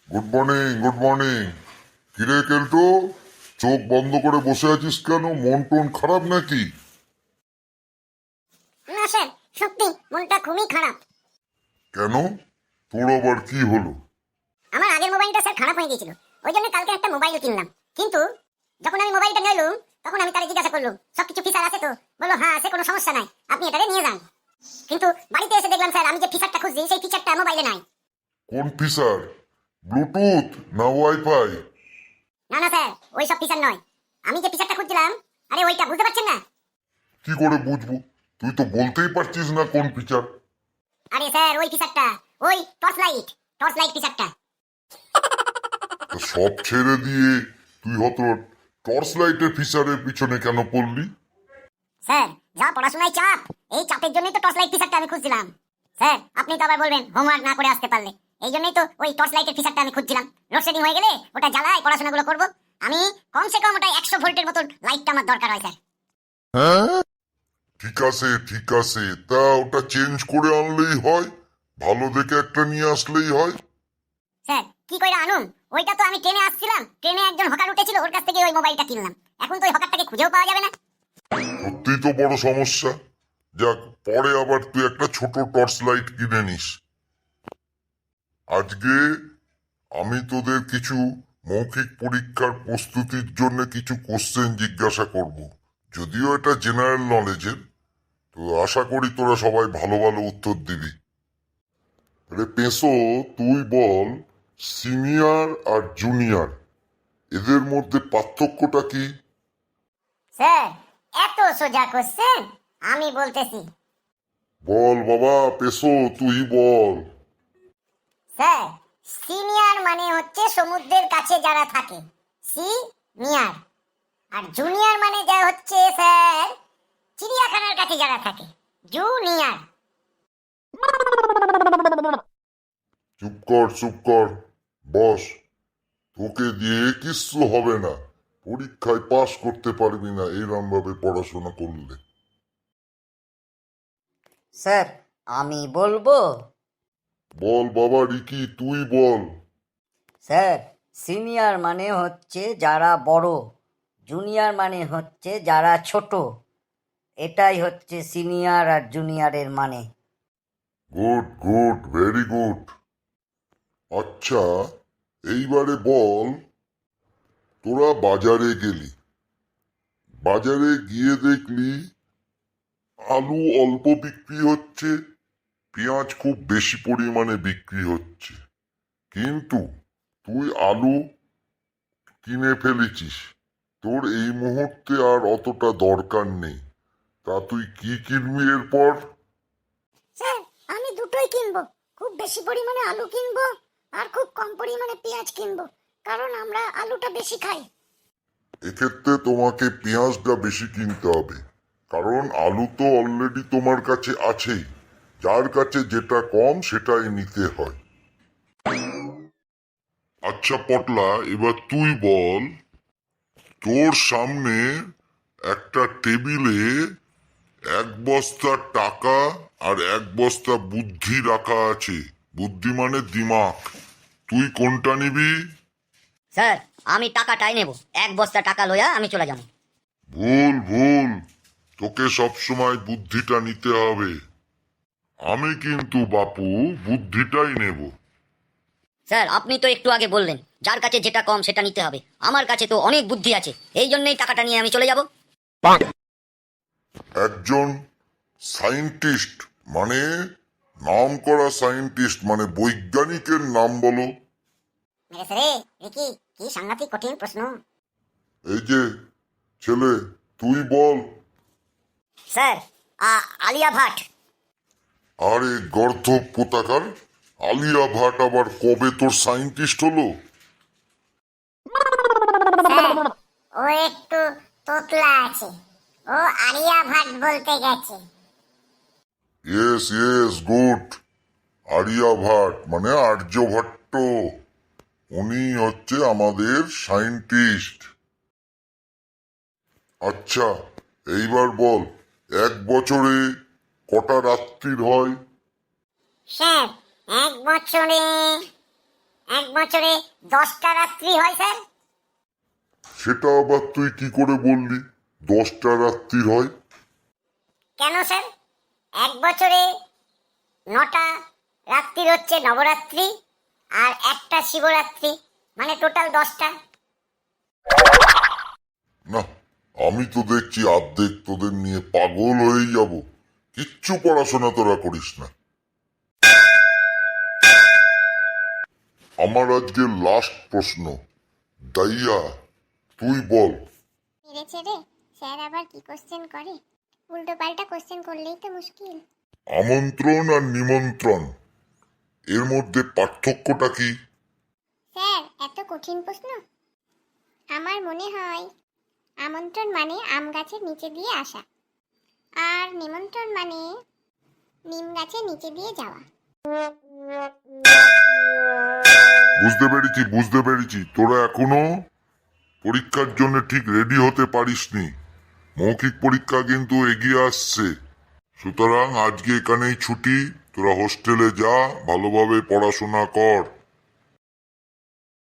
Good morning, good morning. কিরে কেলটো, চোখ বন্ধ করে বসে আছিস কেন? মন টন খারাপ নাকি? না স্যার, সত্যি মনটা খুবই খারাপ। কেন? তোর আবার কি হলো? আমার আগের মোবাইলটা স্যার খারাপ হয়ে গিয়েছিল, ওই জন্য কালকে একটা মোবাইল কিনলাম। কিন্তু যখন আমি মোবাইলটা নিলাম তখন আমি তারে জিজ্ঞাসা করলাম সবকিছু ফিচার আছে তো? বললো হ্যাঁ আছে, কোনো সমস্যা নাই, আপনি এটারে নিয়ে যান। কিন্তু বাড়িতে এসে দেখলাম স্যার আমি যে ফিচারটা খুঁজছি সেই ফিচারটা মোবাইলে নাই। কোন ফিচার? ব্লুটুথ না ওয়াইফাই? না না স্যার, ওই সব ফিচার নয়। আমি যে ফিচারটা খুঁজছিলাম, আরে ওইটা বুঝতে পারছেন না? কি করে বুঝবো? তুই তো বলতেই পারছিস না কোন ফিচার। আরে স্যার ওই ফিচারটা, ওই টর্চ লাইট ফিচারটা। সব ছেড়ে দিয়ে তুই হয়তো টর্চ লাইটের ফিচারের পিছনে কেন পড়লি? স্যার যা পড়াশোনায় চাপ, এই চাপের জন্যই তো টর্চ লাইট ফিচারটা আমি খুঁজছিলাম। স্যার আপনি তো আবার বলবেন হোমওয়ার্ক না করে আসতে পারলে, এই জন্যই তো ওই টর্চ লাইটের ফিচারটা আমি খুঁজছিলাম। লোডশেডিং হয়ে গেলে ওটা জ্বালায় পড়াশোনাগুলো করব। আমি কমসে কম ওটা 100 ভোল্টের মতো লাইটটা আমার দরকার হয় স্যার। ঠিক আছে, ঠিক আছে, তা ওটা চেঞ্জ করে আনলেই হয়। ভালো দেখে একটা নিয়ে আসলেই হয়। স্যার কি করে আনুম? ওইটা তো আমি ট্রেনে আসছিলাম, ট্রেনে একজন হকার উঠেছিল, ওর কাছ থেকে ওই মোবাইলটা কিনলাম। এখন তো ওই হকারটাকে খুঁজেও পাওয়া যাবে না। সত্যি তো বড় সমস্যা। যাক, পরে আবার তুই একটা ছোট টর্চ লাইট কিনে নিস। আজকে আমি তোদের কিছু মৌখিক পরীক্ষার প্রস্তুতির জন্য কিছু কোশ্চেন জিজ্ঞাসা করব। যদিও এটা জেনারেল নলেজের, তো আশা করি তোরা সবাই ভালো ভালো উত্তর দিবি। রে পেঁচো, তুই বল, সিনিয়র আর জুনিয়র এদের মধ্যে পার্থক্যটা কি? স্যার এত সোজা কোশ্চেন, আমি বলতেছি। বল বাবা পেঁচো, তুই বল। স্যার সিনিয়র মানে হচ্ছে সমুদ্রের কাছে যারা থাকে, সিনিয়র। আর জুনিয়র মানে যা হচ্ছে স্যার চিড়িয়াখানার কাছে যারা থাকে, জুনিয়র। চুপ কর, চুপ কর, বস। তোকে দিয়ে কিচ্ছু হবে না। পরীক্ষায় পাশ করতে পারবি না এরম ভাবে পড়াশোনা করলে। স্যার আমি বলবো। বল বাবা রিকি, তুই বল। স্যার সিনিয়র মানে হচ্ছে যারা বড়, জুনিয়র মানে হচ্ছে যারা ছোট। এটাই হচ্ছে সিনিয়র আর জুনিয়রের মানে। Good good, very good. আচ্ছা, এইবারে বল, তোরা বাজারে গেলি, বাজারে গিয়ে দেখলি আলু অল্প বিক্রি হচ্ছে, পেঁয়াজ খুব বেশি পরিমাণে বিক্রি হচ্ছে, কিন্তু তুই আলু কিনে ফেলেছিস। তোর এই মুহূর্তে আর অতটা দরকার নেই। তা তুই কি কিনবি এরপর? স্যার আমি দুটোই কিনবো, খুব বেশি পরিমাণে আলু কিনবো আর খুব কম পরিমাণে পেঁয়াজ কিনবো, কারণ আমরা আলুটা বেশি খাই। এক্ষেত্রে তোমাকে পেঁয়াজটা বেশি কিনতে হবে, কারণ আলু তো অলরেডি তোমার কাছে আছেই। যার কাছে যেটা কম সেটাই নিতে হয়। আচ্ছা পটলা, এবার তুই বল, তোর সামনে একটা টেবিলে এক বস্তা টাকা আর এক বস্তা বুদ্ধি রাখা আছে। বুদ্ধি মানে দিমাগ। তুই কোনটা নিবি? স্যার আমি টাকাটাই নেব, এক বস্তা টাকা লইয়া আমি চলে যাব। ভুল ভুল, তোকে সবসময় বুদ্ধিটা নিতে হবে। আমি কিন্তু বাপু বুদ্ধিটাই নেব। স্যার আপনি তো একটু আগে বললেন যার কাছে যেটা কম সেটা নিতে হবে। আমার কাছে তো অনেক বুদ্ধি আছে, এই জন্যই টাকাটা নিয়ে আমি চলে যাব। একজন সায়েন্টিস্ট মানে, নাম করা সায়েন্টিস্ট মানে বৈজ্ঞানিকের নাম বলো। মেরেছে রে রিকি, কি সাংঘাতিক কঠিন প্রশ্ন। এই যে ছেলে, তুই বল। স্যার আলিয়া ভাট। আরে গর্ধ পোতাকার, আলিয়া ভাট আবার কবে তোর সায়েন্টিস্ট হলো? স্যার ও একটু তোতলা আছে, ও আলিয়া ভাট বলতে গেছে। Yes yes, good. Arya Bhat মানে আর্যভট্ট, উনি হচ্ছে আমাদের সায়েন্টিস্ট। আচ্ছা, এইবার বল, এক বছরে কটা রাত্রির হয়? স্যার এক বছরে বছরে 10টা রাত্রি হয় স্যার। সেটা আবার তুই কি করে বললি 10টা রাত্রির হয়? কেন স্যার, এক বছরে 9টা রাত্রির হচ্ছে নবরাত্রি, আর একটা শিবরাত্রি, মানে টোটাল 10টা। না, আমি তো দেখছি অর্ধেক তোদের নিয়ে পাগল হয়ে যাব। কিচ্ছু পড়াশোনা তোরা করিস না। আমার আজকে লাস্ট প্রশ্ন, দাইয়া তুই বল। মেরেছে রে, স্যার আবার কি কোশ্চেন করে? উল্টো পাল্টা কোশ্চেন করলেই তো মুশকিল। আমন্ত্রণ আর নিমন্ত্রণ এর মধ্যে পার্থক্যটা কি? স্যার এত কঠিন প্রশ্ন? আমার মনে হয় আমন্ত্রণ মানে আম গাছের নিচে দিয়ে আসা, আর নিমন্ত্রণ মানে নিম গাছের নিচে দিয়ে যাওয়া। বুঝতে পেরেছি তোরা এখনো পরীক্ষার জন্য ঠিক রেডি হতে পারিসনি। মৌখিক পরীক্ষা কিন্তু এগিয়ে আসছে, সুতরাং আজকে এখানেই ছুটি। তোরা হোস্টেলে যা, ভালোভাবে পড়াশোনা কর।